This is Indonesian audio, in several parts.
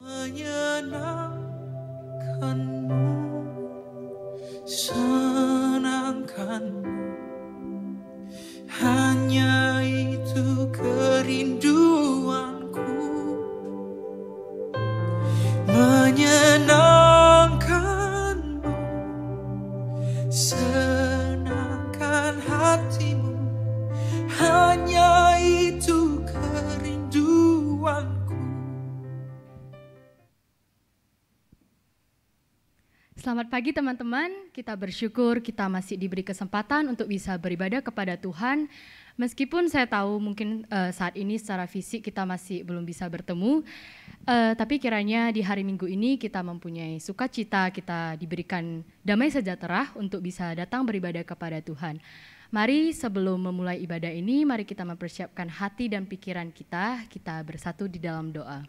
menyenangkanmu, senangkanmu. Hanya itu kerinduanku, menyenangkanmu, senangkan hatimu. Hanya itu kerinduanku. Selamat pagi teman-teman, kita bersyukur kita masih diberi kesempatan untuk bisa beribadah kepada Tuhan. Meskipun saya tahu mungkin saat ini secara fisik kita masih belum bisa bertemu, tapi kiranya di hari Minggu ini kita mempunyai sukacita, kita diberikan damai sejahtera untuk bisa datang beribadah kepada Tuhan. Mari sebelum memulai ibadah ini, mari kita mempersiapkan hati dan pikiran kita bersatu di dalam doa.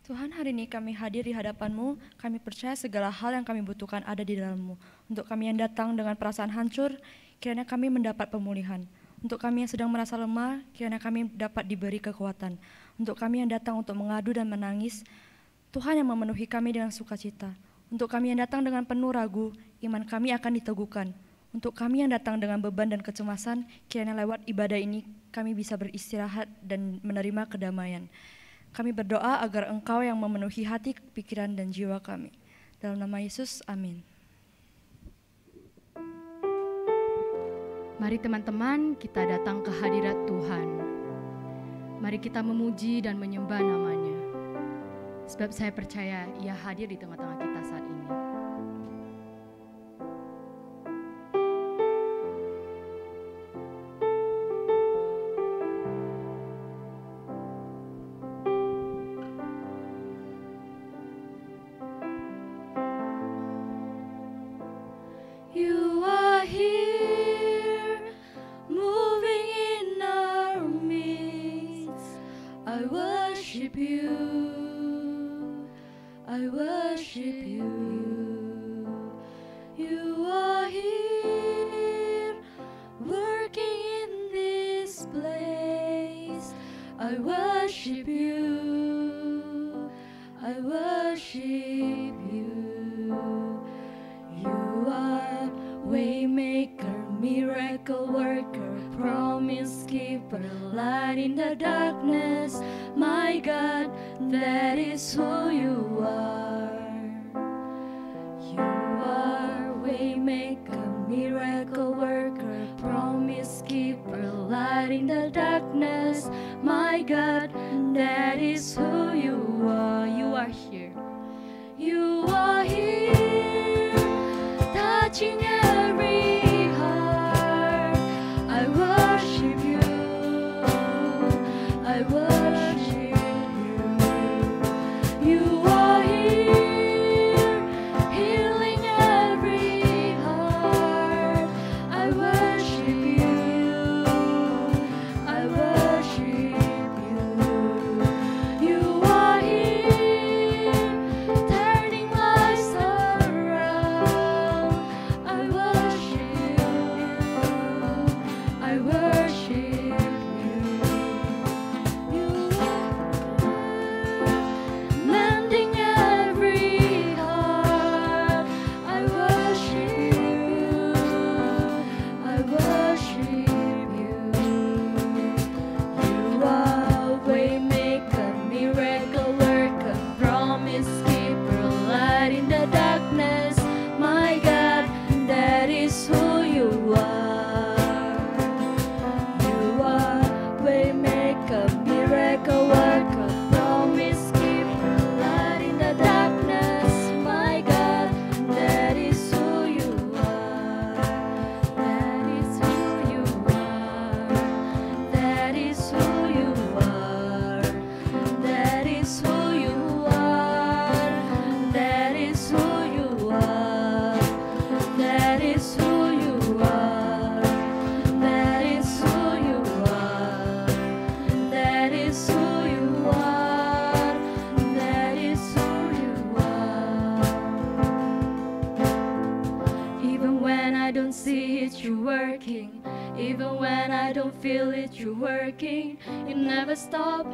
Tuhan, hari ini kami hadir di hadapan-Mu, kami percaya segala hal yang kami butuhkan ada di dalam-Mu. Untuk kami yang datang dengan perasaan hancur, kiranya kami mendapat pemulihan. Untuk kami yang sedang merasa lemah, kiranya kami dapat diberi kekuatan. Untuk kami yang datang untuk mengadu dan menangis, Tuhan yang memenuhi kami dengan sukacita. Untuk kami yang datang dengan penuh ragu, iman kami akan diteguhkan. Untuk kami yang datang dengan beban dan kecemasan, kiranya lewat ibadah ini kami bisa beristirahat dan menerima kedamaian. Kami berdoa agar Engkau yang memenuhi hati, pikiran, dan jiwa kami. Dalam nama Yesus, amin. Mari teman-teman, kita datang ke hadirat Tuhan. Mari kita memuji dan menyembah namanya. Sebab saya percaya Ia hadir di tengah-tengah kita saat ini. You are here, moving in our midst. I worship you, I worship you. You are here, working in this place. I worship you, I worship you. You are waymaker, miracle worker, promise keeper, light in the darkness. My God, that is who you are. You are waymaker, miracle worker, promise keeper, light in the darkness. My God, that is who you are. You are here. You are here, touching every heart. I worship you, I worship you. You are here, healing every heart. I worship you, I worship you. You are here, turning lives around. don't feel it, you're working. You never stop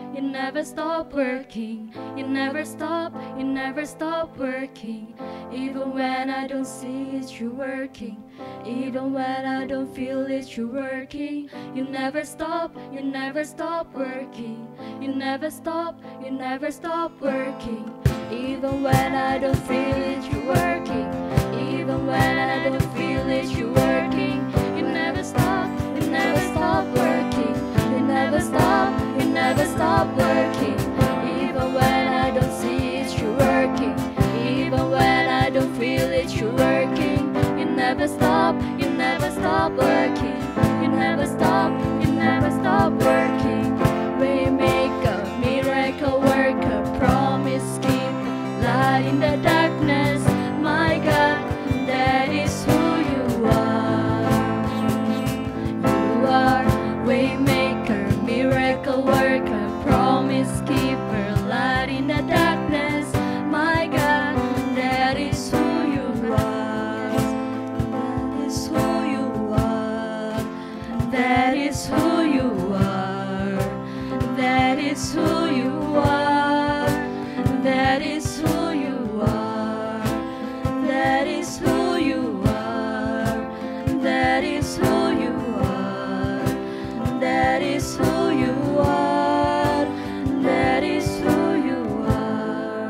working. You never stop working. Even when I don't see it, you're working. Even when I don't feel it, you're working. You never stop working. You never stop working. Even when I don't feel it, you're working. Even when I don't feel it, you're working. You never stop working. You never stop working. Even when I don't see it, you're working. Even when I don't feel it, you're working. You never stop working. You never stop working. Waymaker, miracle worker, promise keeper, light in the darkness. My God, that is who you are. You are waymaker, miracle worker, promise keeper, light in the darkness. My God, that is who you are. That is who you are. That is who you are. That is who you are. That is who you are. That is who you are. That is who you are. That is who you are. That is who you are.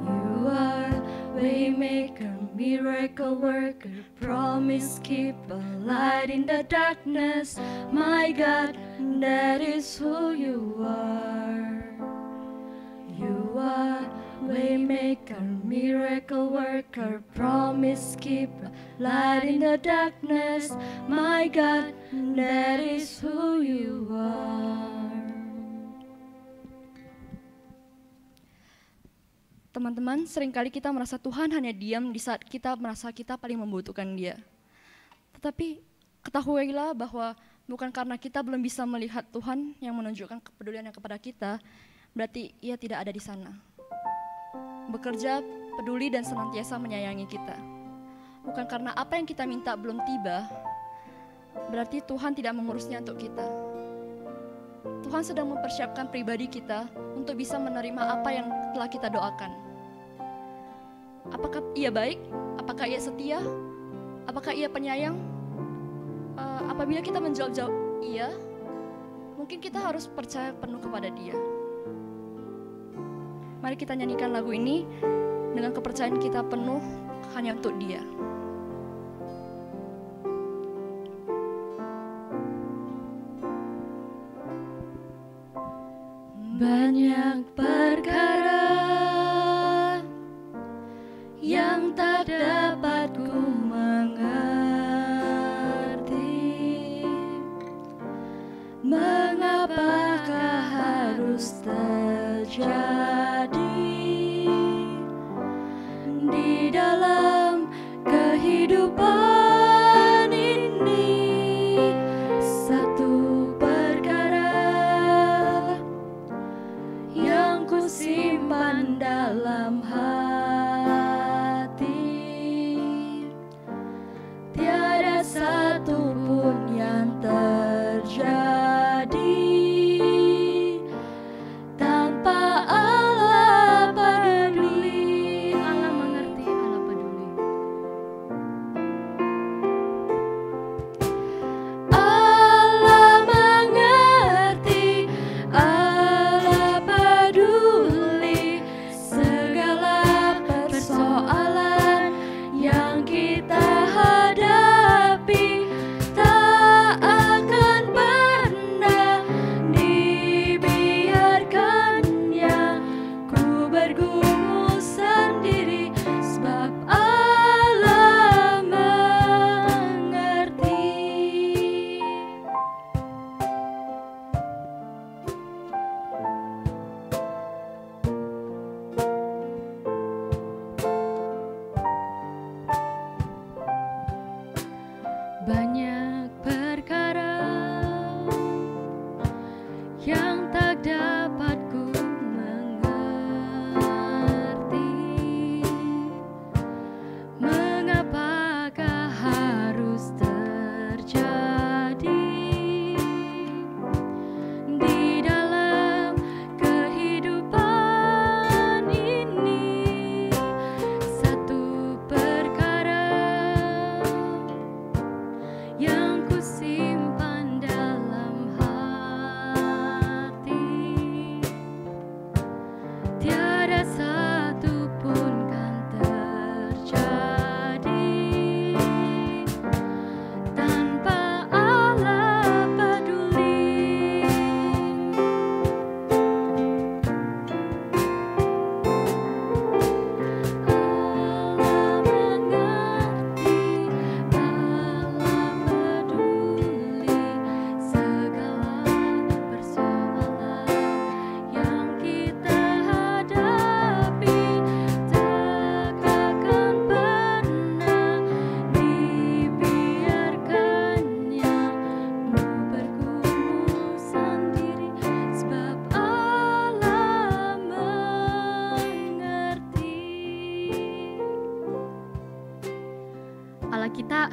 You are waymaker, miracle worker, promise keeper, light in the darkness. My God, that is who you are. You are waymaker, miracle worker, promise keeper, light in the darkness. My God, that is who you are. Teman-teman, seringkali kita merasa Tuhan hanya diam di saat kita merasa kita paling membutuhkan Dia. Tetapi ketahuilah bahwa bukan karena kita belum bisa melihat Tuhan yang menunjukkan kepeduliannya kepada kita, berarti Ia tidak ada di sana. Bekerja, peduli dan senantiasa menyayangi kita. Bukan karena apa yang kita minta belum tiba, berarti Tuhan tidak mengurusnya untuk kita. Tuhan sedang mempersiapkan pribadi kita untuk bisa menerima apa yang telah kita doakan. Apakah Ia baik? Apakah Ia setia? Apakah Ia penyayang? Apabila kita menjawab iya, mungkin kita harus percaya penuh kepada Dia. Mari kita nyanyikan lagu ini dengan kepercayaan kita penuh hanya untuk Dia. Banyak perkara yang tak dapat ku mengerti. Mengapakah harus terjadi di dalam kehidupan ini? Satu perkara yang ku simpan dalam hati, tiada satu pun yang terjadi tanpa Allah peduli. Allah mengerti, Allah peduli.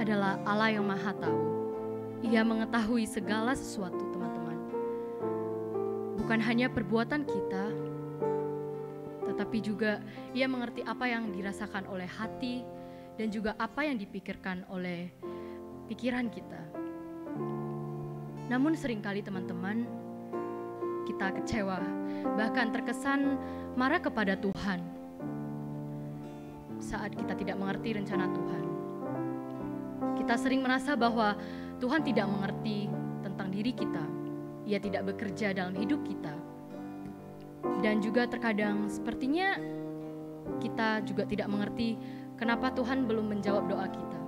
adalah Allah yang Maha Tahu. Ia mengetahui segala sesuatu, teman-teman. Bukan hanya perbuatan kita, tetapi juga Ia mengerti apa yang dirasakan oleh hati dan juga apa yang dipikirkan oleh pikiran kita. Namun seringkali teman-teman, kita kecewa, bahkan terkesan marah kepada Tuhan saat kita tidak mengerti rencana Tuhan. Kita sering merasa bahwa Tuhan tidak mengerti tentang diri kita. Ia tidak bekerja dalam hidup kita. Dan juga terkadang sepertinya kita juga tidak mengerti kenapa Tuhan belum menjawab doa kita.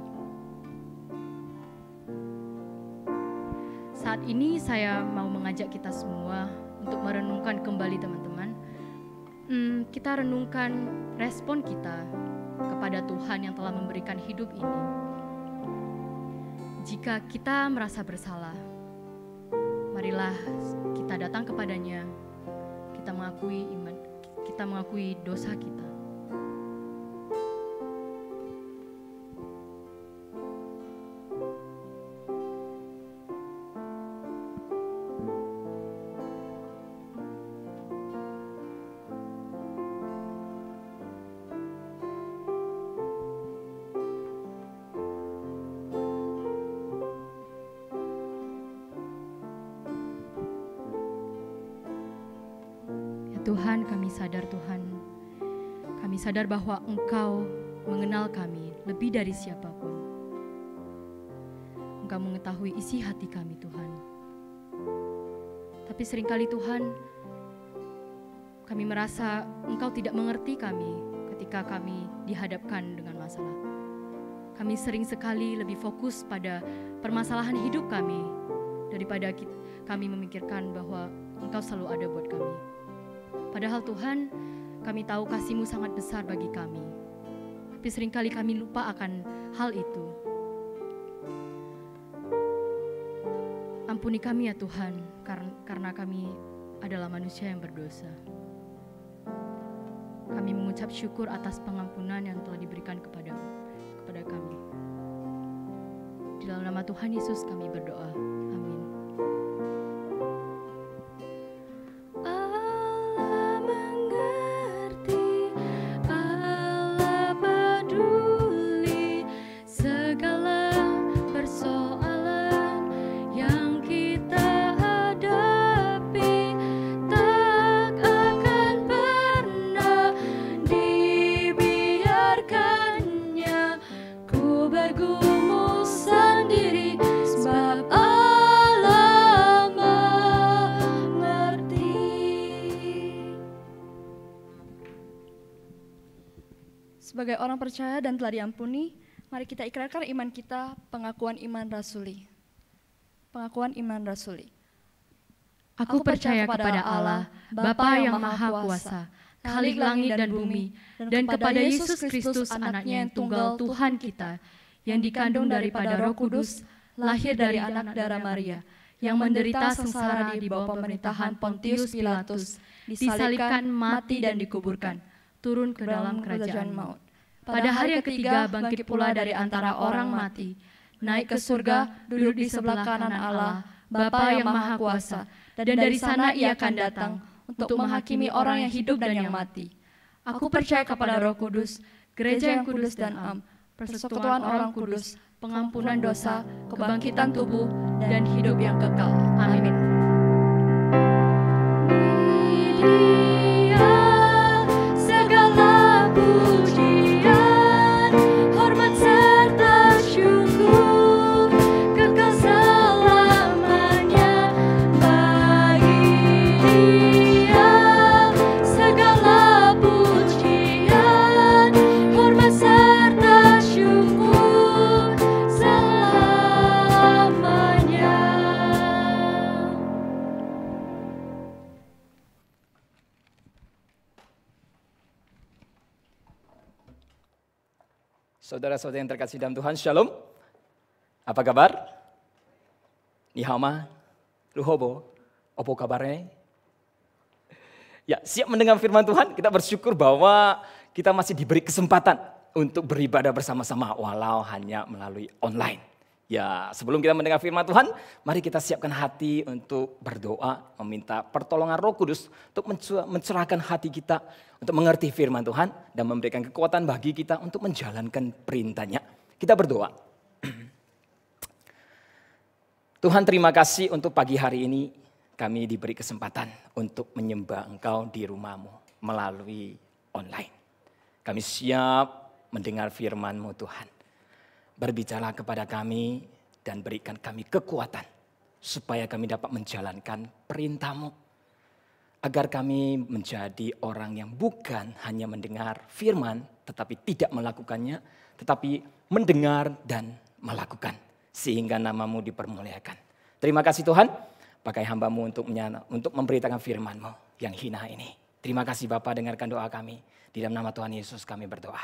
Saat ini saya mau mengajak kita semua untuk merenungkan kembali, teman-teman. Kita renungkan respon kita kepada Tuhan yang telah memberikan hidup ini. Jika kita merasa bersalah, marilah kita datang kepadanya. Kita mengakui dosa kita. Tuhan, kami sadar Tuhan, kami sadar bahwa Engkau mengenal kami lebih dari siapapun. Engkau mengetahui isi hati kami Tuhan. Tapi seringkali Tuhan, kami merasa Engkau tidak mengerti kami ketika kami dihadapkan dengan masalah. Kami sering sekali lebih fokus pada permasalahan hidup kami daripada kami memikirkan bahwa Engkau selalu ada buat kami. Padahal Tuhan, kami tahu kasih-Mu sangat besar bagi kami. Tapi seringkali kami lupa akan hal itu. Ampuni kami ya Tuhan, karena kami adalah manusia yang berdosa. Kami mengucap syukur atas pengampunan yang telah diberikan kepada kami. Di dalam nama Tuhan Yesus kami berdoa. Amin. Sebagai orang percaya dan telah diampuni, mari kita ikrarkan iman kita, pengakuan iman rasuli. Pengakuan iman rasuli. Aku percaya kepada Allah, Bapa yang Maha Kuasa, Khalik langit dan bumi, dan kepada Yesus Kristus, anaknya yang tunggal Tuhan kita, yang dikandung daripada Roh Kudus, lahir dari anak darah Maria, yang menderita sengsara di bawah pemerintahan Pontius Pilatus, disalibkan, mati dan dikuburkan, turun ke dalam kerajaan maut. Pada hari yang ketiga bangkit pula dari antara orang mati, naik ke surga, duduk di sebelah kanan Allah, Bapa yang Maha Kuasa, dan dari sana Ia akan datang untuk menghakimi orang yang hidup dan yang mati. Aku percaya kepada Roh Kudus, gereja yang kudus dan am, persekutuan orang kudus, pengampunan dosa, kebangkitan tubuh, dan hidup yang kekal. Amin. Saudara-saudara yang terkasih dalam Tuhan, Shalom. Apa kabar? Nihama, Luhobo, opo kabarnya? Ya, siap mendengar firman Tuhan? Kita bersyukur bahwa kita masih diberi kesempatan untuk beribadah bersama-sama walau hanya melalui online. Ya, sebelum kita mendengar firman Tuhan, mari kita siapkan hati untuk berdoa, meminta pertolongan Roh Kudus untuk mencerahkan hati kita untuk mengerti firman Tuhan dan memberikan kekuatan bagi kita untuk menjalankan perintahnya. Kita berdoa. Tuhan, terima kasih untuk pagi hari ini kami diberi kesempatan untuk menyembah Engkau di rumah-Mu melalui online. Kami siap mendengar firman-Mu Tuhan. Berbicara kepada kami dan berikan kami kekuatan supaya kami dapat menjalankan perintah-Mu. Agar kami menjadi orang yang bukan hanya mendengar firman tetapi tidak melakukannya, tetapi mendengar dan melakukan sehingga nama-Mu dipermuliakan. Terima kasih Tuhan, pakai hamba-Mu untuk memberitakan firman-Mu yang hina ini. Terima kasih Bapa, dengarkan doa kami. Di dalam nama Tuhan Yesus kami berdoa.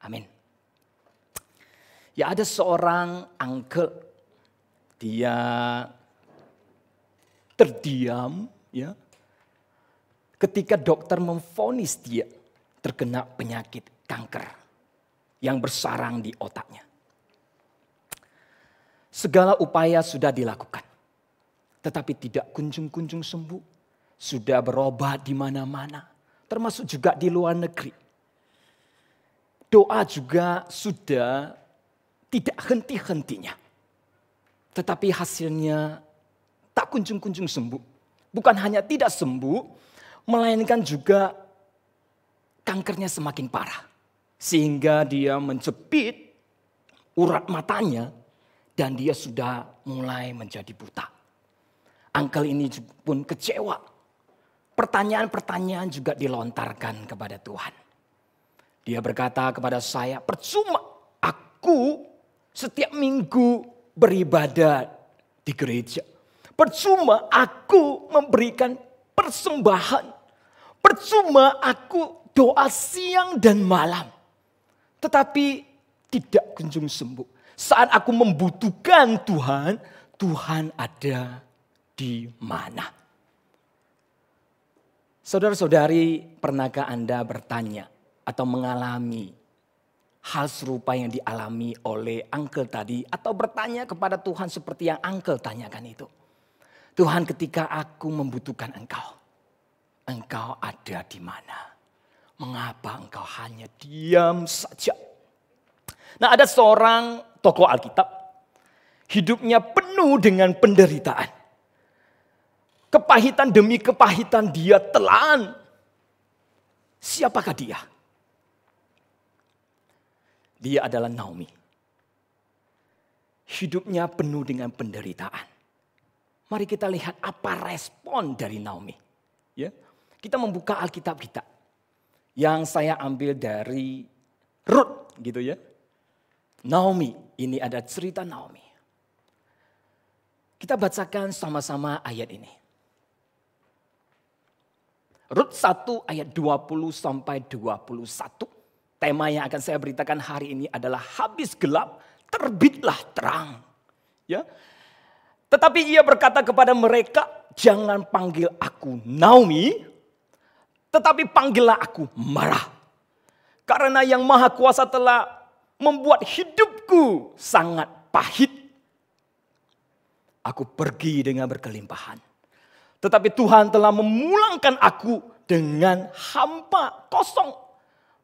Amin. Ya, ada seorang uncle, dia terdiam ya ketika dokter memvonis dia terkena penyakit kanker yang bersarang di otaknya. Segala upaya sudah dilakukan, tetapi tidak kunjung-kunjung sembuh. Sudah berobat di mana-mana, termasuk juga di luar negeri. Doa juga sudah tidak henti-hentinya. Tetapi hasilnya tak kunjung-kunjung sembuh. Bukan hanya tidak sembuh, melainkan juga kankernya semakin parah. Sehingga dia menjepit urat matanya dan dia sudah mulai menjadi buta. Uncle ini pun kecewa. Pertanyaan-pertanyaan juga dilontarkan kepada Tuhan. Dia berkata kepada saya, percuma aku setiap minggu beribadah di gereja. Percuma aku memberikan persembahan. Percuma aku doa siang dan malam. Tetapi tidak kunjung sembuh. Saat aku membutuhkan Tuhan, Tuhan ada di mana? Saudara-saudari, pernahkah Anda bertanya atau mengalami hal serupa yang dialami oleh uncle tadi, atau bertanya kepada Tuhan seperti yang uncle tanyakan itu? Tuhan, ketika aku membutuhkan Engkau ada di mana? Mengapa Engkau hanya diam saja? Nah, ada seorang tokoh Alkitab, hidupnya penuh dengan penderitaan. Kepahitan demi kepahitan dia telan. Siapakah dia? Dia adalah Naomi. Hidupnya penuh dengan penderitaan. Mari kita lihat apa respon dari Naomi. Ya, kita membuka Alkitab kita. Yang saya ambil dari Rut gitu ya. Naomi, ini ada cerita Naomi. Kita bacakan sama-sama ayat ini. Rut 1 ayat 20 sampai 21. Tema yang akan saya beritakan hari ini adalah habis gelap, terbitlah terang. Ya. Tetapi ia berkata kepada mereka, jangan panggil aku Naomi, tetapi panggillah aku Mara. Karena yang Maha Kuasa telah membuat hidupku sangat pahit. Aku pergi dengan berkelimpahan. Tetapi Tuhan telah memulangkan aku dengan hampa kosong.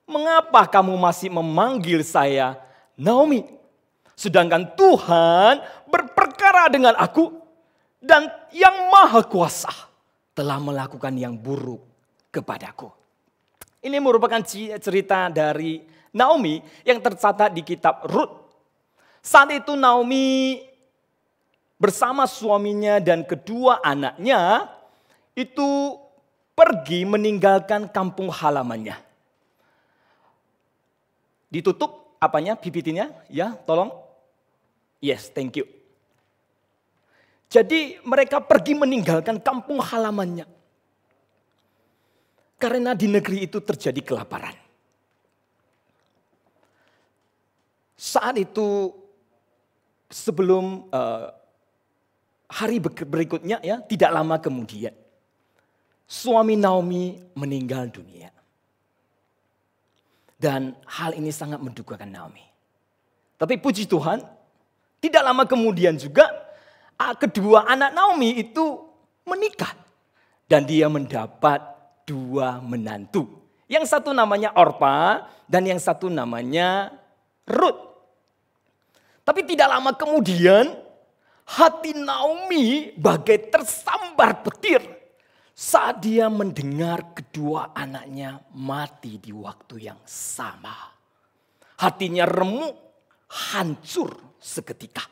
Mengapa kamu masih memanggil saya Naomi? Sedangkan Tuhan berperkara dengan aku dan yang Maha Kuasa telah melakukan yang buruk kepadaku. Ini merupakan cerita dari Naomi yang tercatat di kitab Rut. Saat itu Naomi bersama suaminya dan kedua anaknya itu pergi meninggalkan kampung halamannya. Ditutup apanya? PPT-nya? Ya, tolong. Yes, thank you. Jadi mereka pergi meninggalkan kampung halamannya. Karena di negeri itu terjadi kelaparan. Saat itu sebelum hari berikutnya ya, tidak lama kemudian suami Naomi meninggal dunia. Dan hal ini sangat mendukakan Naomi. Tapi puji Tuhan, tidak lama kemudian juga kedua anak Naomi itu menikah. Dan dia mendapat 2 menantu. Yang satu namanya Orpa dan yang satu namanya Ruth. Tapi tidak lama kemudian hati Naomi bagai tersambar petir saat dia mendengar kedua anaknya mati di waktu yang sama. Hatinya remuk, hancur seketika.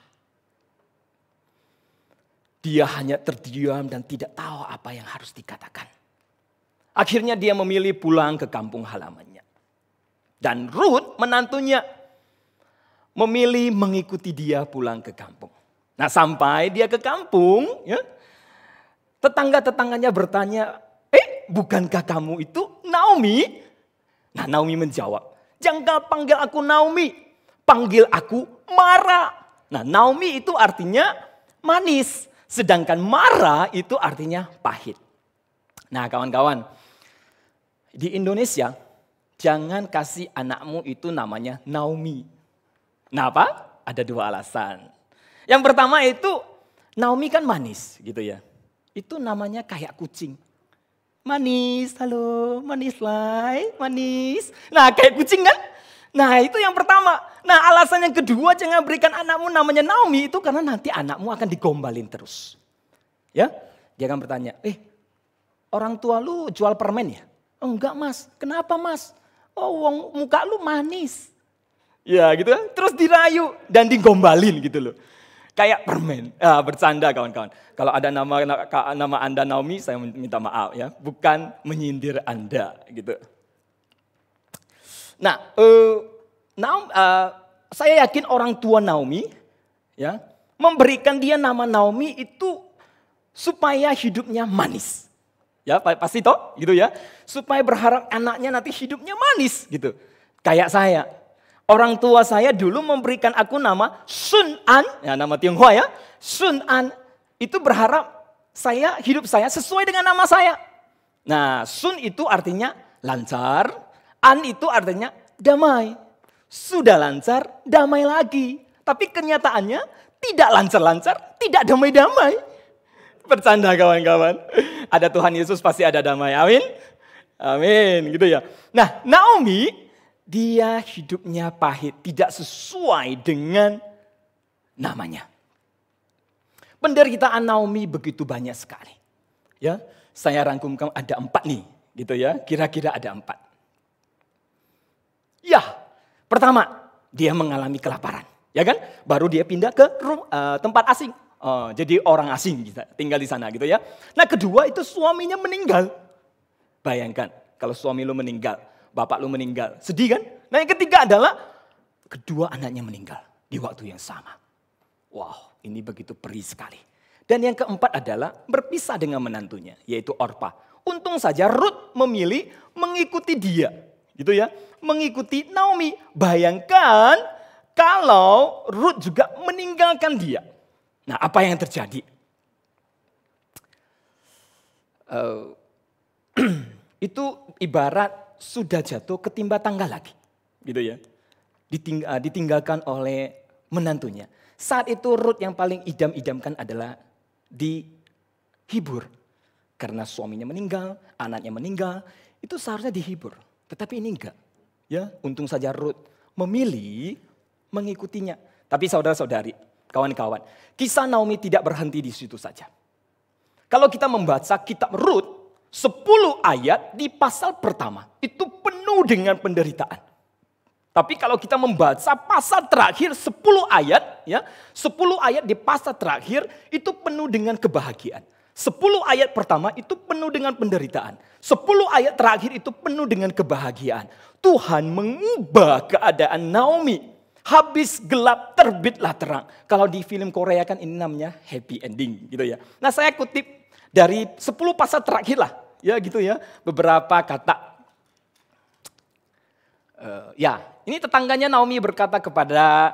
Dia hanya terdiam dan tidak tahu apa yang harus dikatakan. Akhirnya dia memilih pulang ke kampung halamannya. Dan Ruth menantunya memilih mengikuti dia pulang ke kampung. Nah, sampai dia ke kampung, ya, tetangga-tetangganya bertanya, bukankah kamu itu Naomi? Nah, Naomi menjawab, jangan panggil aku Naomi, panggil aku Mara. Nah, Naomi itu artinya manis, sedangkan Mara itu artinya pahit. Nah, kawan-kawan, di Indonesia jangan kasih anakmu itu namanya Naomi. Kenapa? Ada 2 alasan. Yang pertama itu Naomi kan manis gitu ya. Itu namanya kayak kucing. Manis, halo, manis lai, manis. Nah, kayak kucing kan? Nah, itu yang pertama. Nah, alasan yang kedua jangan berikan anakmu namanya Naomi itu karena nanti anakmu akan digombalin terus. Ya, dia akan bertanya, orang tua lu jual permen ya? Oh, enggak mas, kenapa mas? Oh, muka lu manis. Ya gitu kan, terus dirayu dan digombalin gitu loh. Kayak permen, bercanda kawan-kawan. Kalau ada nama Anda Naomi, saya minta maaf ya. Bukan menyindir Anda gitu. Nah, saya yakin orang tua Naomi ya memberikan dia nama Naomi itu supaya hidupnya manis. Ya, pasti toh gitu ya. Supaya berharap anaknya nanti hidupnya manis gitu. Kayak saya. Orang tua saya dulu memberikan aku nama Sun An, ya nama Tionghoa ya. Sun An itu berharap hidup saya sesuai dengan nama saya. Nah, Sun itu artinya lancar, An itu artinya damai. Sudah lancar, damai lagi. Tapi kenyataannya tidak lancar-lancar, tidak damai-damai. Bercanda kawan-kawan. Ada Tuhan Yesus pasti ada damai. Amin. Amin gitu ya. Nah, Naomi dia hidupnya pahit, tidak sesuai dengan namanya. Penderitaan Naomi begitu banyak sekali. Ya, saya rangkumkan ada 4 nih, gitu ya. Kira-kira ada 4. Ya, pertama dia mengalami kelaparan, ya kan? Baru dia pindah ke tempat asing. Jadi orang asing tinggal di sana gitu ya. Nah, kedua itu suaminya meninggal. Bayangkan kalau suami lu meninggal. Bapak lu meninggal, sedih kan? Nah yang ketiga adalah kedua anaknya meninggal di waktu yang sama. Wow, ini begitu perih sekali. Dan yang keempat adalah berpisah dengan menantunya, yaitu Orpa. Untung saja Ruth memilih mengikuti dia, gitu ya, mengikuti Naomi. Bayangkan kalau Ruth juga meninggalkan dia. Nah apa yang terjadi? Itu ibarat sudah jatuh ketimpa tangga lagi, gitu ya. Ditinggalkan oleh menantunya. Saat itu Ruth yang paling idam-idamkan adalah dihibur. Karena suaminya meninggal, anaknya meninggal, itu seharusnya dihibur. Tetapi ini enggak. Ya, untung saja Ruth memilih mengikutinya. Tapi saudara-saudari, kawan-kawan, kisah Naomi tidak berhenti di situ saja. Kalau kita membaca kitab Ruth, 10 ayat di pasal pertama itu penuh dengan penderitaan. Tapi kalau kita membaca pasal terakhir 10 ayat ya, 10 ayat di pasal terakhir itu penuh dengan kebahagiaan. 10 ayat pertama itu penuh dengan penderitaan. 10 ayat terakhir itu penuh dengan kebahagiaan. Tuhan mengubah keadaan Naomi. Habis gelap terbitlah terang. Kalau di film Korea kan ini namanya happy ending gitu ya. Nah, saya kutip dari 10 pasal terakhir lah, ya gitu ya, beberapa kata. Ini tetangganya Naomi berkata kepada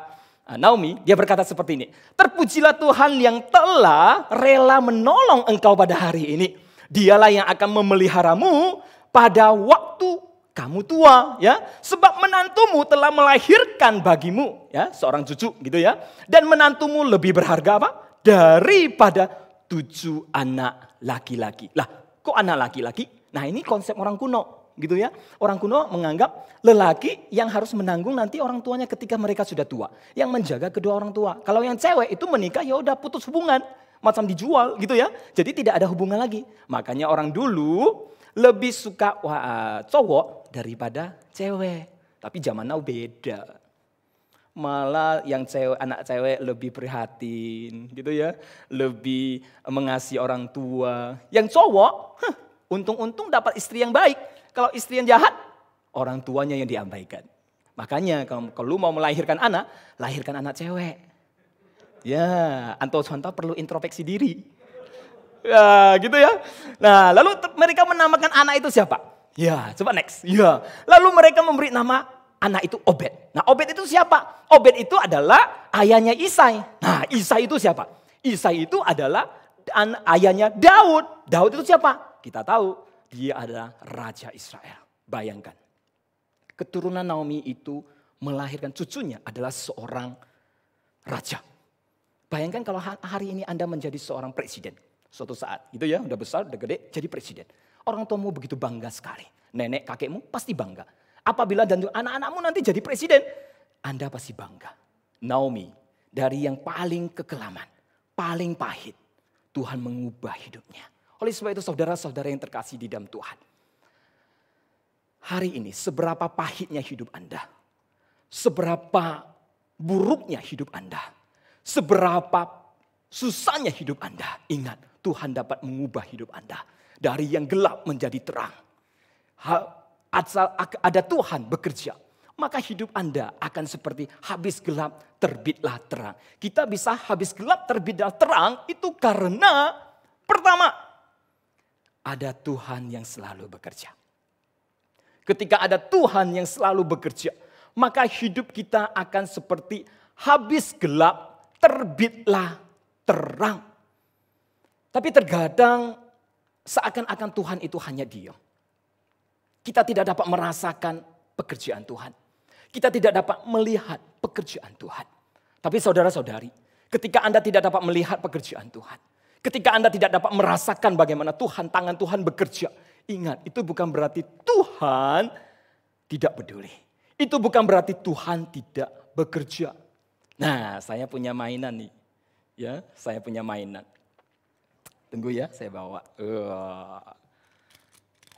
Naomi, dia berkata seperti ini. Terpujilah Tuhan yang telah rela menolong engkau pada hari ini. Dialah yang akan memeliharamu pada waktu kamu tua ya, sebab menantumu telah melahirkan bagimu ya, seorang cucu gitu ya. Dan menantumu lebih berharga apa? Daripada 7 anak laki-laki. Lah, kok anak laki-laki? Nah, ini konsep orang kuno gitu ya. Orang kuno menganggap lelaki yang harus menanggung nanti orang tuanya ketika mereka sudah tua, yang menjaga kedua orang tua. Kalau yang cewek itu menikah ya udah putus hubungan, macam dijual gitu ya. Jadi tidak ada hubungan lagi. Makanya orang dulu lebih suka cowok daripada cewek. Tapi zaman now beda. Malah yang cewek, anak cewek lebih prihatin gitu ya. Lebih mengasihi orang tua. Yang cowok, untung-untung dapat istri yang baik. Kalau istri yang jahat, orang tuanya yang diabaikan. Makanya kalau lu mau melahirkan anak, lahirkan anak cewek. Ya, contoh perlu introspeksi diri. Ya, gitu ya. Nah, lalu mereka menamakan anak itu siapa? Ya, coba next. Ya, lalu mereka memberi nama anak itu Obed. Nah, Obed itu siapa? Obed itu adalah ayahnya Isai. Nah, Isai itu siapa? Isai itu adalah ayahnya Daud. Daud itu siapa? Kita tahu dia adalah Raja Israel. Bayangkan, keturunan Naomi itu melahirkan cucunya adalah seorang raja. Bayangkan kalau hari ini Anda menjadi seorang presiden. Suatu saat, gitu ya, udah besar, udah gede, jadi presiden. Orang tuamu begitu bangga sekali. Nenek, kakekmu pasti bangga. Apabila dan anak-anakmu nanti jadi presiden, Anda pasti bangga. Naomi, dari yang paling kekelaman, paling pahit, Tuhan mengubah hidupnya. Oleh sebab itu saudara-saudara yang terkasih di dalam Tuhan. Hari ini seberapa pahitnya hidup Anda, seberapa buruknya hidup Anda, seberapa susahnya hidup Anda, ingat Tuhan dapat mengubah hidup Anda. Dari yang gelap menjadi terang. Asal ada Tuhan bekerja, maka hidup Anda akan seperti habis gelap terbitlah terang. Kita bisa habis gelap terbitlah terang itu karena pertama, ada Tuhan yang selalu bekerja. Ketika ada Tuhan yang selalu bekerja, maka hidup kita akan seperti habis gelap terbitlah terang. Tapi terkadang seakan-akan Tuhan itu hanya diam. Kita tidak dapat merasakan pekerjaan Tuhan. Kita tidak dapat melihat pekerjaan Tuhan. Tapi saudara-saudari, ketika Anda tidak dapat melihat pekerjaan Tuhan, ketika Anda tidak dapat merasakan bagaimana tangan Tuhan bekerja, ingat, itu bukan berarti Tuhan tidak peduli. Itu bukan berarti Tuhan tidak bekerja. Nah, saya punya mainan nih. Ya, saya punya mainan. Tunggu ya, saya bawa.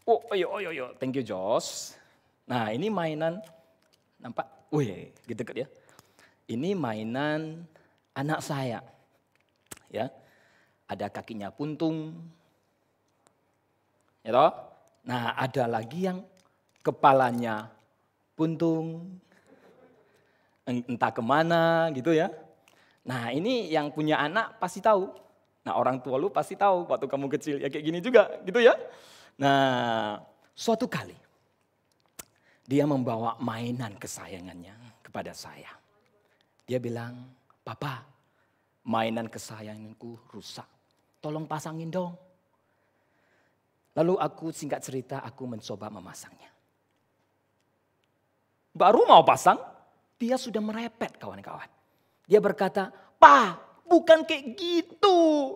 Oh, yo. Thank you, Josh. Nah, ini mainan, nampak? Wih, gitu kan ya. Ini mainan anak saya. Ya, ada kakinya puntung. Ya toh? Nah, ada lagi yang kepalanya puntung. Entah kemana gitu ya. Nah, ini yang punya anak pasti tahu. Nah, orang tua lu pasti tahu waktu kamu kecil ya kayak gini juga gitu ya. Nah, suatu kali dia membawa mainan kesayangannya kepada saya. Dia bilang, "Papa, mainan kesayanganku rusak. Tolong pasangin dong." Lalu aku singkat cerita aku mencoba memasangnya. Baru mau pasang, dia sudah merepet kawan-kawan. Dia berkata, "Pa, bukan kayak gitu.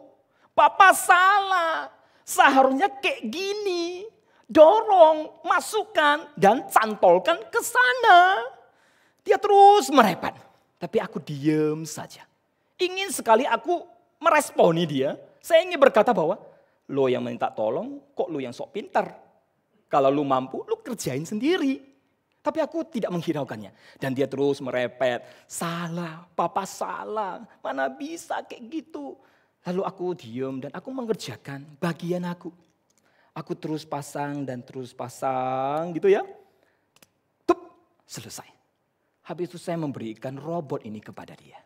Papa salah. Seharusnya kayak gini. Dorong, masukkan, dan cantolkan ke sana." Dia terus merepet. Tapi aku diam saja. Ingin sekali aku meresponi dia. Saya ingin berkata bahwa, lo yang minta tolong, kok lo yang sok pintar. Kalau lo mampu, lo kerjain sendiri. Tapi aku tidak menghiraukannya. Dan dia terus merepet, "Salah, papa salah, mana bisa kayak gitu." Lalu aku diam dan aku mengerjakan bagian aku. Aku terus pasang dan terus pasang gitu ya. Tup, selesai. Habis itu saya memberikan robot ini kepada dia.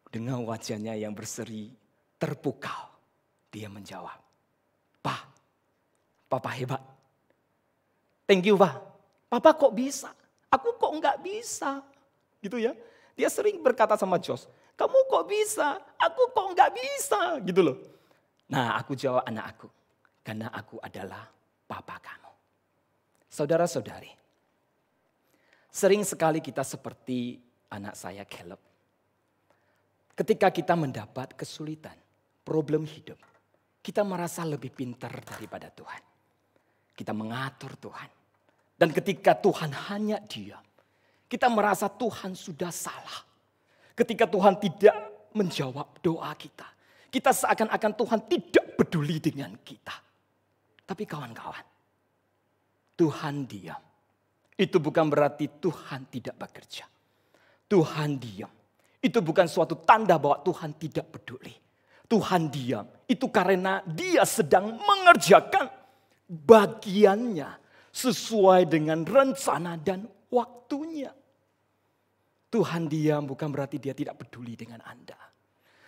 Dengan wajahnya yang berseri, terpukau. Dia menjawab, "Pa, papa hebat. Thank you, Pa. Papa kok bisa? Aku kok enggak bisa?" Gitu ya. Dia sering berkata sama Josh, "Kamu kok bisa? Aku kok enggak bisa?" Gitu loh. Nah, aku jawab anak aku, "Karena aku adalah papa kamu." Saudara-saudari, sering sekali kita seperti anak saya Caleb. Ketika kita mendapat kesulitan, problem hidup, kita merasa lebih pintar daripada Tuhan. Kita mengatur Tuhan. Dan ketika Tuhan hanya diam, kita merasa Tuhan sudah salah. Ketika Tuhan tidak menjawab doa kita, kita seakan-akan Tuhan tidak peduli dengan kita. Tapi kawan-kawan, Tuhan diam. Itu bukan berarti Tuhan tidak bekerja. Tuhan diam. Itu bukan suatu tanda bahwa Tuhan tidak peduli. Tuhan diam. Itu karena Dia sedang mengerjakan bagiannya sesuai dengan rencana dan waktunya. Tuhan diam bukan berarti Dia tidak peduli dengan Anda.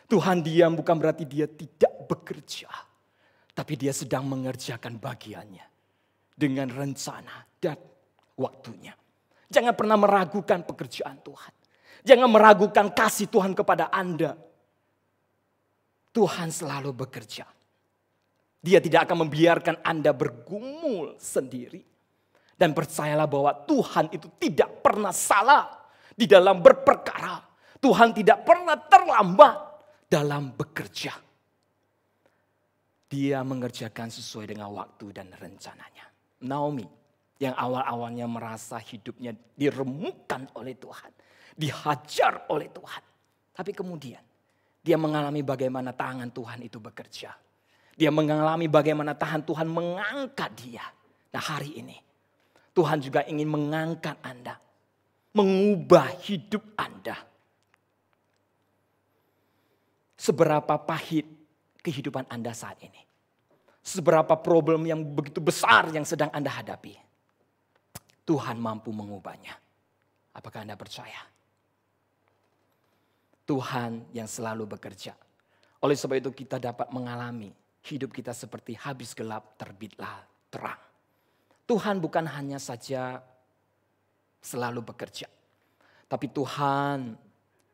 Tuhan diam bukan berarti Dia tidak bekerja. Tapi Dia sedang mengerjakan bagiannya dengan rencana dan waktunya. Jangan pernah meragukan pekerjaan Tuhan. Jangan meragukan kasih Tuhan kepada Anda. Tuhan selalu bekerja. Dia tidak akan membiarkan Anda bergumul sendiri. Dan percayalah bahwa Tuhan itu tidak pernah salah di dalam berperkara. Tuhan tidak pernah terlambat dalam bekerja. Dia mengerjakan sesuai dengan waktu dan rencananya. Naomi yang awal-awalnya merasa hidupnya diremukkan oleh Tuhan. Dihajar oleh Tuhan. Tapi kemudian dia mengalami bagaimana tangan Tuhan itu bekerja. Dia mengalami bagaimana tangan Tuhan mengangkat dia. Nah hari ini Tuhan juga ingin mengangkat Anda. Mengubah hidup Anda. Seberapa pahit kehidupan Anda saat ini. Seberapa problem yang begitu besar yang sedang Anda hadapi. Tuhan mampu mengubahnya. Apakah Anda percaya? Tuhan yang selalu bekerja. Oleh sebab itu kita dapat mengalami hidup kita seperti habis gelap terbitlah terang. Tuhan bukan hanya saja selalu bekerja. Tapi Tuhan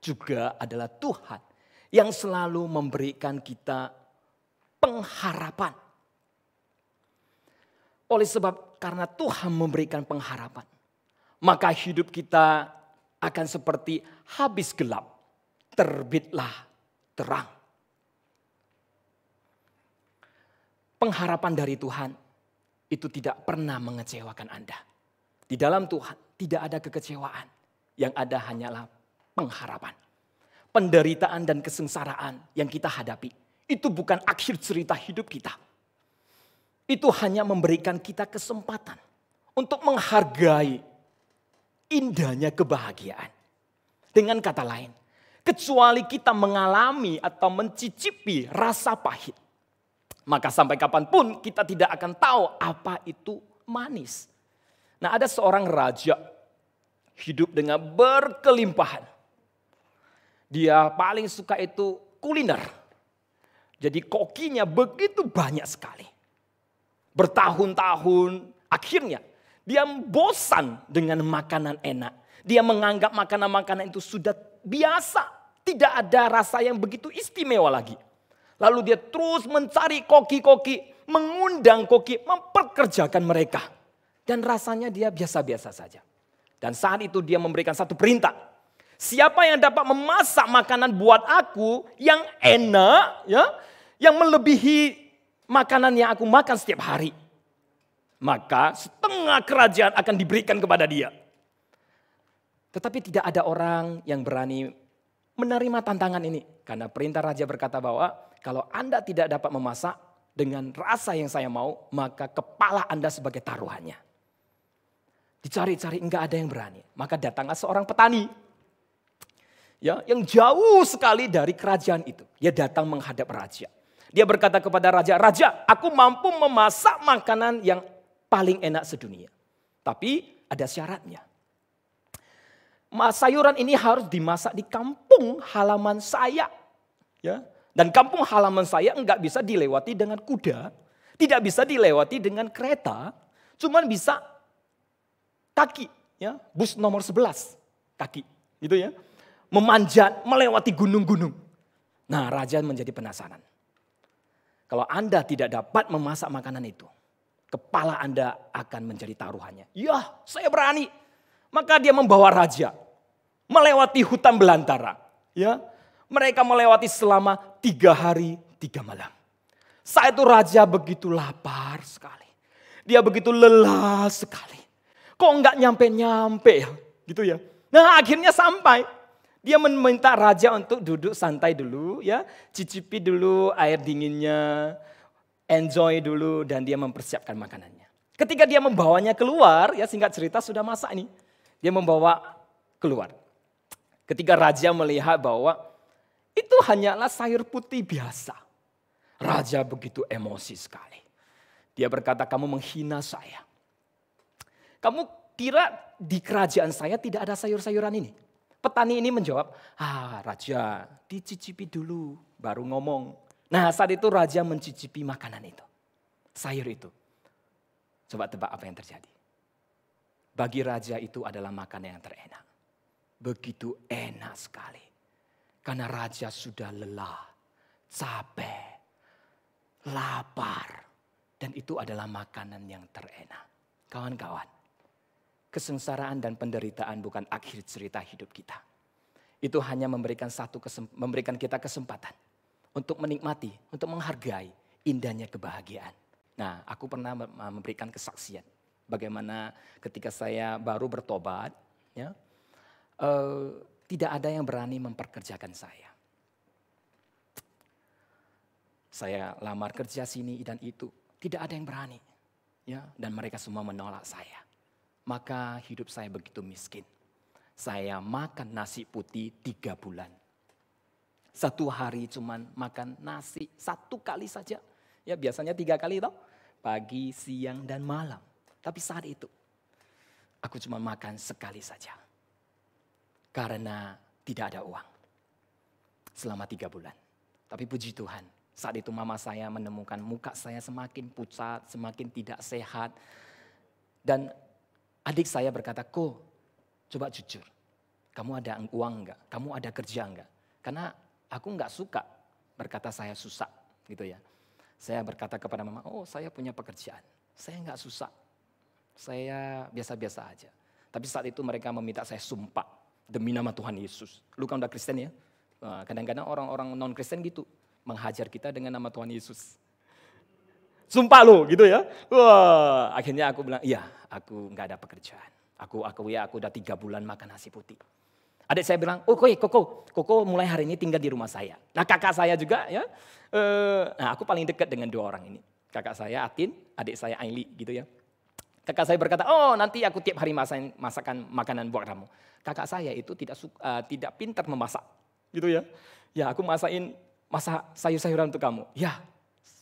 juga adalah Tuhan yang selalu memberikan kita pengharapan. Oleh sebab karena Tuhan memberikan pengharapan, maka hidup kita akan seperti habis gelap, terbitlah terang. Pengharapan dari Tuhan itu tidak pernah mengecewakan Anda. Di dalam Tuhan tidak ada kekecewaan, yang ada hanyalah pengharapan. Penderitaan dan kesengsaraan yang kita hadapi, itu bukan akhir cerita hidup kita. Itu hanya memberikan kita kesempatan untuk menghargai indahnya kebahagiaan. Dengan kata lain, kecuali kita mengalami atau mencicipi rasa pahit, maka sampai kapanpun kita tidak akan tahu apa itu manis. Nah ada seorang raja hidup dengan berkelimpahan. Dia paling suka itu kuliner. Jadi kokinya begitu banyak sekali. Bertahun-tahun akhirnya dia bosan dengan makanan enak. Dia menganggap makanan-makanan itu sudah biasa. Tidak ada rasa yang begitu istimewa lagi. Lalu dia terus mencari koki-koki. Mengundang koki, memperkerjakan mereka. Dan rasanya dia biasa-biasa saja. Dan saat itu dia memberikan satu perintah. Siapa yang dapat memasak makanan buat aku yang enak, ya, yang melebihi makanan yang aku makan setiap hari, maka setengah kerajaan akan diberikan kepada dia. Tetapi tidak ada orang yang berani menerima tantangan ini. Karena perintah raja berkata bahwa kalau Anda tidak dapat memasak dengan rasa yang saya mau, maka kepala Anda sebagai taruhannya. Dicari-cari enggak ada yang berani. Maka datanglah seorang petani. Ya, yang jauh sekali dari kerajaan itu. Dia datang menghadap raja. Dia berkata kepada raja, "Raja, aku mampu memasak makanan yang paling enak sedunia. Tapi ada syaratnya. Sayuran ini harus dimasak di kampung halaman saya. Ya, dan kampung halaman saya enggak bisa dilewati dengan kuda. Tidak bisa dilewati dengan kereta. Cuman bisa kaki. Ya, bus nomor 11. Kaki. Gitu ya. Memanjat, melewati gunung-gunung. Nah, raja menjadi penasaran. Kalau Anda tidak dapat memasak makanan itu, Kepala Anda akan menjadi taruhannya. Ya, saya berani. Maka dia membawa raja melewati hutan belantara. Ya, mereka melewati selama 3 hari 3 malam. Saat itu raja begitu lapar sekali. Dia begitu lelah sekali. Kok enggak nyampe-nyampe ya? Gitu ya. Nah akhirnya sampai. Dia meminta raja untuk duduk santai dulu ya. Cicipi dulu air dinginnya. Enjoy dulu dan dia mempersiapkan makanannya. Ketika dia membawanya keluar, ya singkat cerita sudah masak nih. Dia membawa keluar. Ketika raja melihat bahwa itu hanyalah sayur putih biasa. Raja begitu emosi sekali. Dia berkata, kamu menghina saya. Kamu kira di kerajaan saya tidak ada sayur-sayuran ini? Petani ini menjawab, raja dicicipi dulu baru ngomong. Nah saat itu raja mencicipi makanan itu. Sayur itu. Coba tebak apa yang terjadi. Bagi raja itu adalah makanan yang terenak. Begitu enak sekali. Karena raja sudah lelah, capek, lapar. Dan itu adalah makanan yang terenak. Kawan-kawan, kesengsaraan dan penderitaan bukan akhir cerita hidup kita. Itu hanya memberikan kita kesempatan untuk menikmati, untuk menghargai indahnya kebahagiaan. Nah, aku pernah memberikan kesaksian bagaimana ketika saya baru bertobat, ya, tidak ada yang berani memperkerjakan saya. Saya lamar kerja sini dan itu, tidak ada yang berani, ya, dan mereka semua menolak saya. Maka hidup saya begitu miskin. Saya makan nasi putih 3 bulan. 1 hari cuman makan nasi 1 kali saja. Ya biasanya 3 kali toh. Pagi, siang, dan malam. Tapi saat itu aku cuma makan sekali saja. Karena tidak ada uang. Selama 3 bulan. Tapi puji Tuhan, saat itu mama saya menemukan muka saya semakin pucat, semakin tidak sehat. Dan adik saya berkata, "Ko, coba jujur. Kamu ada uang enggak? Kamu ada kerja enggak?" Karena aku enggak suka berkata saya susah gitu ya. Saya berkata kepada mama, "Oh saya punya pekerjaan. Saya enggak susah. Saya biasa-biasa aja." Tapi saat itu mereka meminta saya sumpah demi nama Tuhan Yesus. Lu kan udah Kristen ya? Kadang-kadang orang-orang non-Kristen gitu. Menghajar kita dengan nama Tuhan Yesus. Sumpah lo gitu ya. Wah, akhirnya aku bilang, iya aku enggak ada pekerjaan. Aku udah 3 bulan makan nasi putih. Adik saya bilang, oh Koko mulai hari ini tinggal di rumah saya. Nah kakak saya juga ya. Nah aku paling dekat dengan 2 orang ini. Kakak saya Atin, adik saya Aili gitu ya. Kakak saya berkata, oh nanti aku tiap hari masakan makanan buat kamu. Kakak saya itu tidak pintar memasak gitu ya. Ya aku masak sayur-sayuran untuk kamu. Ya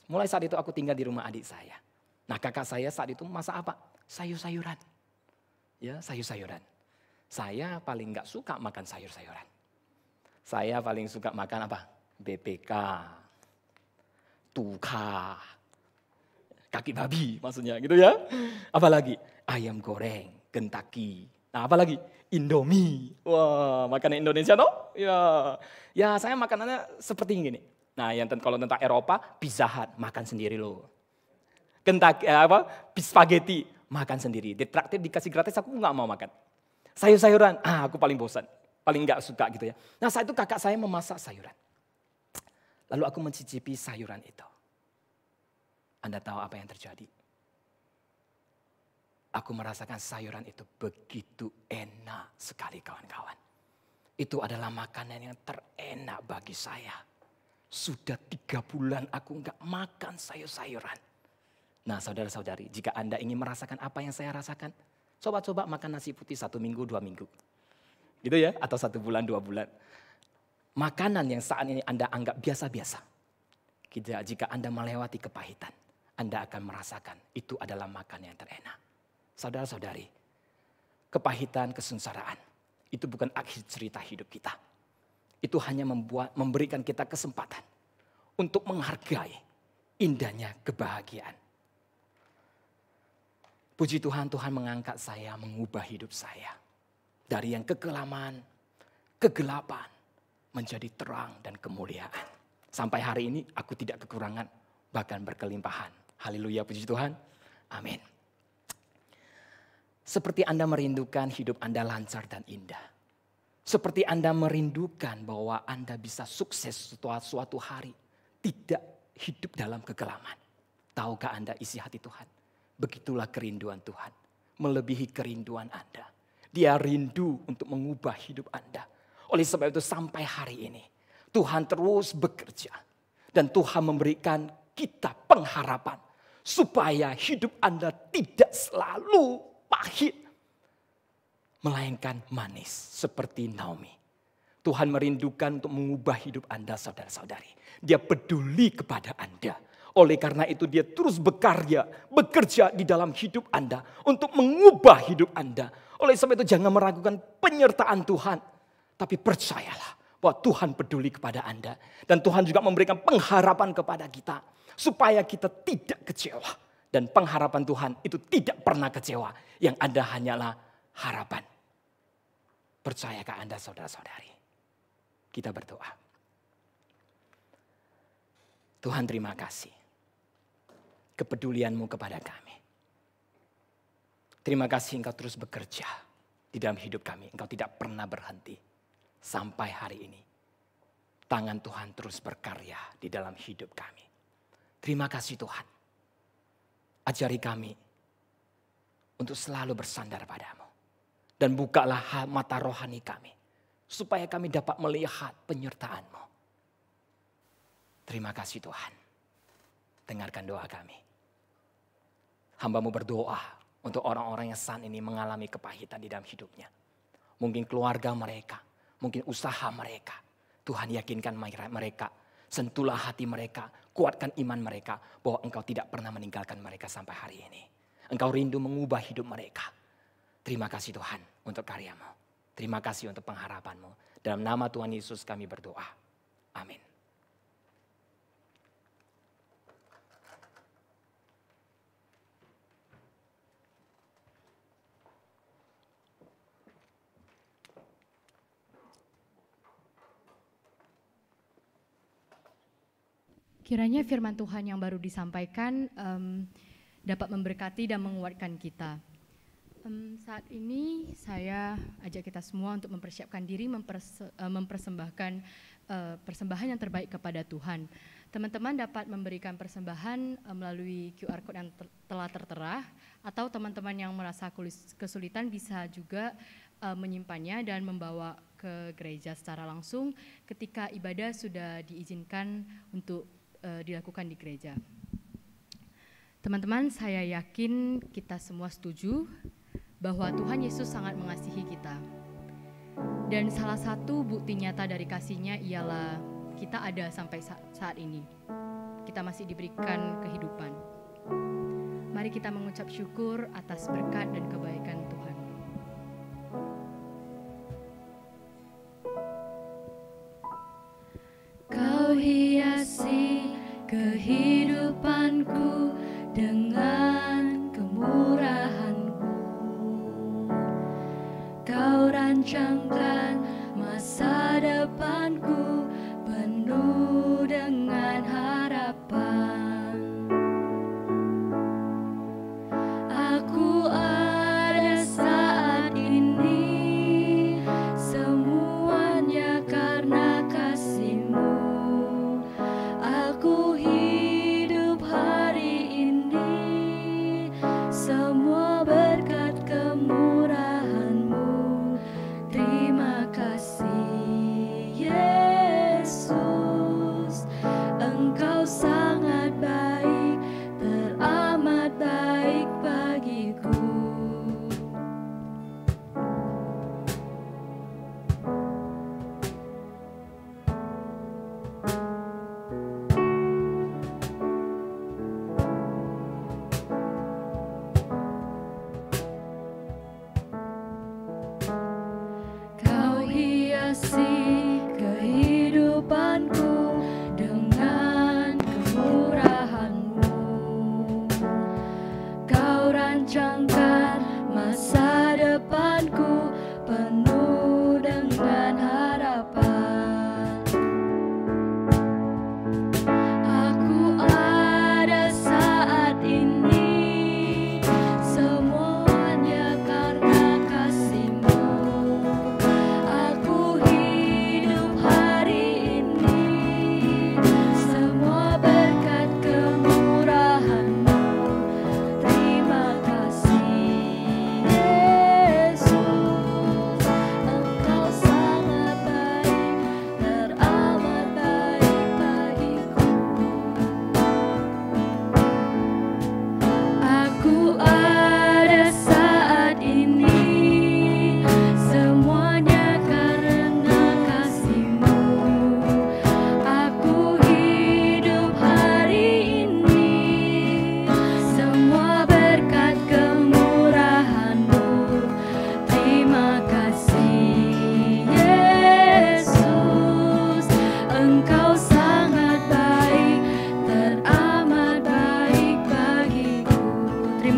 mulai saat itu aku tinggal di rumah adik saya. Nah kakak saya saat itu masak apa? Sayur-sayuran. Ya sayur-sayuran. Saya paling gak suka makan sayur-sayuran. Saya paling suka makan apa? BPK, tuka, kaki babi maksudnya gitu ya. Apalagi ayam goreng, Kentucky. Nah apalagi Indomie. Wah makanan Indonesia toh? Ya saya makanannya seperti ini. Nah kalau tentang Eropa, Pizza Hut makan sendiri loh. Kentucky spaghetti makan sendiri. Ditraktir dikasih gratis aku gak mau makan. Sayur-sayuran, aku paling bosan, paling gak suka gitu ya. Nah saat itu kakak saya memasak sayuran. Lalu aku mencicipi sayuran itu. Anda tahu apa yang terjadi? Aku merasakan sayuran itu begitu enak sekali kawan-kawan. Itu adalah makanan yang terenak bagi saya. Sudah 3 bulan aku gak makan sayur-sayuran. Nah saudara-saudari, jika Anda ingin merasakan apa yang saya rasakan, coba-coba makan nasi putih 1 minggu, 2 minggu. Gitu ya, atau 1 bulan, 2 bulan. Makanan yang saat ini Anda anggap biasa-biasa. Jika Anda melewati kepahitan, Anda akan merasakan itu adalah makanan yang terenak. Saudara-saudari, kepahitan, kesengsaraan, itu bukan akhir cerita hidup kita. Itu hanya memberikan kita kesempatan untuk menghargai indahnya kebahagiaan. Puji Tuhan, Tuhan mengangkat saya, mengubah hidup saya. Dari yang kekelaman, kegelapan, menjadi terang dan kemuliaan. Sampai hari ini aku tidak kekurangan, bahkan berkelimpahan. Haleluya, puji Tuhan. Amin. Seperti Anda merindukan hidup Anda lancar dan indah. Seperti Anda merindukan bahwa Anda bisa sukses suatu hari. Tidak hidup dalam kegelapan. Tahukah Anda isi hati Tuhan? Begitulah kerinduan Tuhan. Melebihi kerinduan Anda. Dia rindu untuk mengubah hidup Anda. Oleh sebab itu sampai hari ini Tuhan terus bekerja. Dan Tuhan memberikan kita pengharapan. Supaya hidup Anda tidak selalu pahit. Melainkan manis seperti Naomi. Tuhan merindukan untuk mengubah hidup Anda saudara-saudari. Dia peduli kepada Anda. Oleh karena itu dia terus bekerja di dalam hidup Anda. Untuk mengubah hidup Anda. Oleh sebab itu jangan meragukan penyertaan Tuhan. Tapi percayalah bahwa Tuhan peduli kepada Anda. Dan Tuhan juga memberikan pengharapan kepada kita. Supaya kita tidak kecewa. Dan pengharapan Tuhan itu tidak pernah kecewa. Yang ada hanyalah harapan. Percayakah Anda saudara-saudari? Kita berdoa. Tuhan terima kasih. Kepedulian-Mu kepada kami. Terima kasih Engkau terus bekerja di dalam hidup kami. Engkau tidak pernah berhenti. Sampai hari ini. Tangan Tuhan terus berkarya di dalam hidup kami. Terima kasih Tuhan. Ajari kami untuk selalu bersandar padamu. Dan bukalah mata rohani kami. Supaya kami dapat melihat penyertaan-Mu. Terima kasih Tuhan. Dengarkan doa kami. Hamba-Mu berdoa untuk orang-orang yang saat ini mengalami kepahitan di dalam hidupnya. Mungkin keluarga mereka. Mungkin usaha mereka. Tuhan yakinkan mereka. Sentuhlah hati mereka. Kuatkan iman mereka. Bahwa Engkau tidak pernah meninggalkan mereka sampai hari ini. Engkau rindu mengubah hidup mereka. Terima kasih Tuhan untuk karya-Mu. Terima kasih untuk pengharapan-Mu. Dalam nama Tuhan Yesus kami berdoa. Amin. Kiranya firman Tuhan yang baru disampaikan dapat memberkati dan menguatkan kita. Saat ini saya ajak kita semua untuk mempersiapkan diri mempersembahkan persembahan yang terbaik kepada Tuhan. Teman-teman dapat memberikan persembahan melalui QR Code yang telah tertera, atau teman-teman yang merasa kesulitan bisa juga menyimpannya dan membawa ke gereja secara langsung ketika ibadah sudah diizinkan untuk dilakukan di gereja. Teman-teman, saya yakin kita semua setuju bahwa Tuhan Yesus sangat mengasihi kita. Dan salah satu bukti nyata dari kasih-Nya ialah kita ada sampai saat ini. Kita masih diberikan kehidupan. Mari kita mengucap syukur atas berkat dan kebaikan Tuhan. Kau hiasi kehidupanku dengan kemurahan-Mu. Kau rancangkan masa depanku penuh dengan harapan. Aku ada saat ini semuanya karena kasih-Mu. Aku hidup hari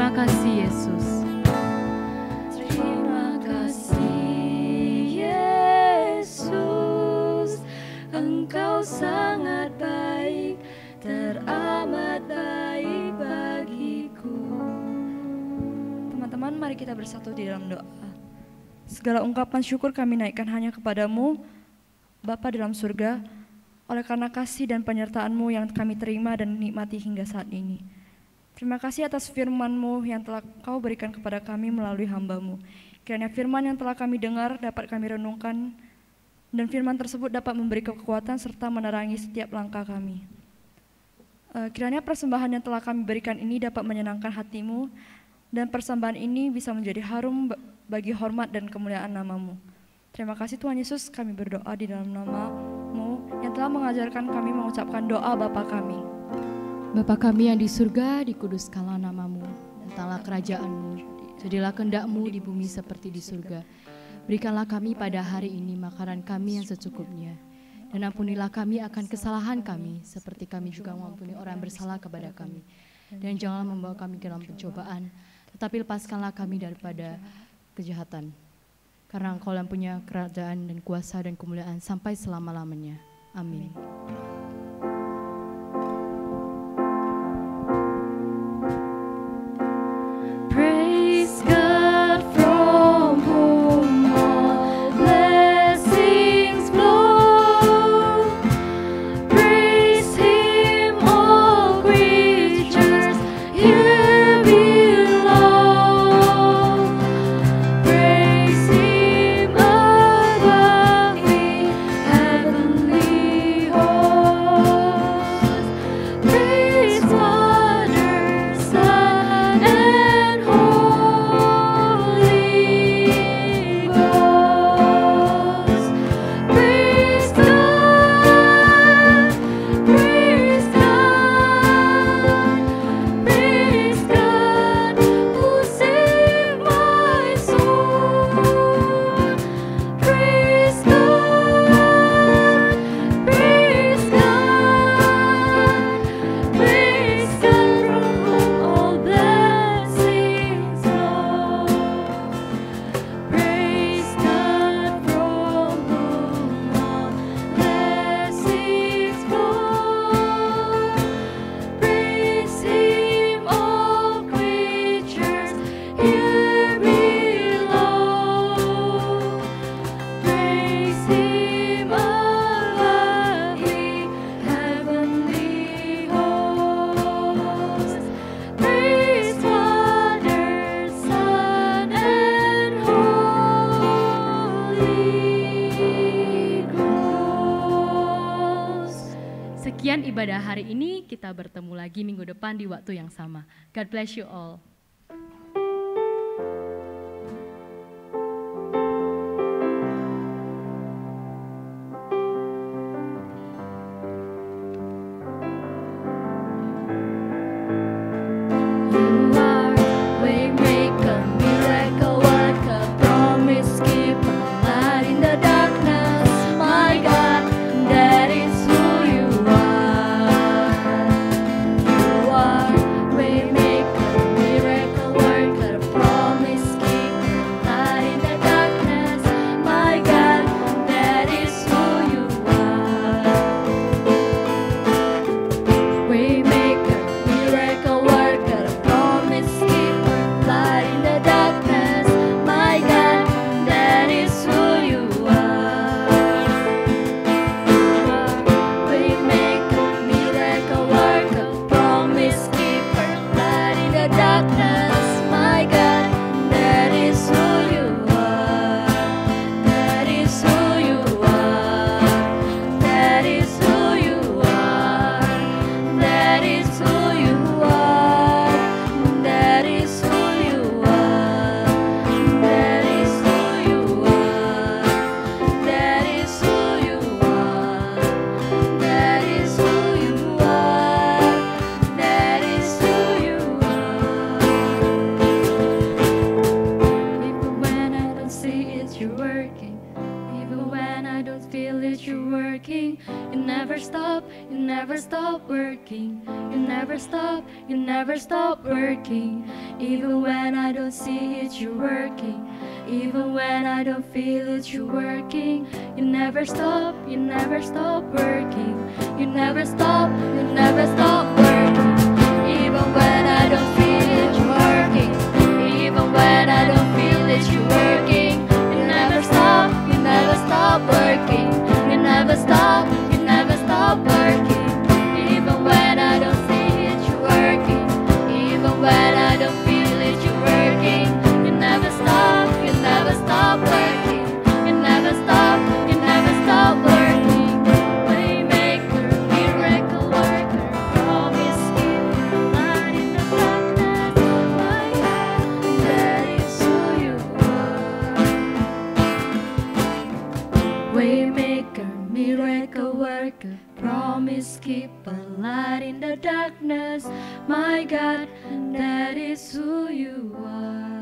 Terima kasih Yesus. Terima kasih Yesus, Engkau sangat baik, teramat baik bagiku. Teman-teman, mari kita bersatu di dalam doa. Segala ungkapan syukur kami naikkan hanya kepadamu, Bapa dalam surga, oleh karena kasih dan penyertaan-Mu yang kami terima dan nikmati hingga saat ini. Terima kasih atas firman-Mu yang telah Kau berikan kepada kami melalui hamba-Mu. Kiranya firman yang telah kami dengar dapat kami renungkan, dan firman tersebut dapat memberi kekuatan serta menerangi setiap langkah kami. Kiranya persembahan yang telah kami berikan ini dapat menyenangkan hati-Mu, dan persembahan ini bisa menjadi harum bagi hormat dan kemuliaan nama-Mu. Terima kasih Tuhan Yesus, kami berdoa di dalam nama-Mu yang telah mengajarkan kami mengucapkan doa Bapa kami. Bapa kami yang di surga, dikuduskanlah nama-Mu, datanglah kerajaan-Mu, jadilah kehendak-Mu di bumi seperti di surga. Berikanlah kami pada hari ini makanan kami yang secukupnya, dan ampunilah kami akan kesalahan kami, seperti kami juga mengampuni orang yang bersalah kepada kami. Dan janganlah membawa kami ke dalam pencobaan, tetapi lepaskanlah kami daripada kejahatan. Karena Engkau yang punya kerajaan dan kuasa dan kemuliaan sampai selama-lamanya. Amin. Praise God from whom all blessings flow. Praise Him, all creatures here below. Praise Him above the heavenly hosts. Praise Father, Son, and Holy Ghost. Praise God, praise God, praise God, who saved my soul. Praise God, praise God, praise God, from whom all blessings flow. Praise God, from whom all blessings flow. Praise Him, all creatures here below. Praise Him above the heavenly hosts. Praise Father, Son, and Holy Ghost. Sekian ibadah hari ini, kita bertemu lagi minggu depan di waktu yang sama. God bless you all. You are waymaker, miracle worker, promise keeper, light in the darkness. My God, that is who you are. You are waymaker, miracle worker, promise keeper, light in the darkness. My God, that is who you are. Waymaker, miracle worker, promise keeper, light in the darkness. My God, that is who you are. Waymaker, miracle worker, promise keeper, light in the darkness. My God, that is who you are. That is who you are. That is who you are. That is who you are. That is who you are. That is who you are. That is who you are. That is who you are. That is who you are. Even when I don't see it, you're working. Even when I don't feel it, you're working. You never stop, you never stop working. You never stop, you never stop working. Even when I don't see it, you're working. Even when I don't feel it, you're working. You never stop working. You never stop working. Even when I don't feel it, you're working. Even when I don't feel it, you're working. You never stop working. You never stop working. Even when I don't see it, you're working. Even when I don't feel it, you're working. You never stop working. You never stop working. Waymaker, miracle worker, promise keeper, light in the darkness. My God, that is who you are. Waymaker, miracle worker, promise keeper, light in the darkness. My God, that is who you are.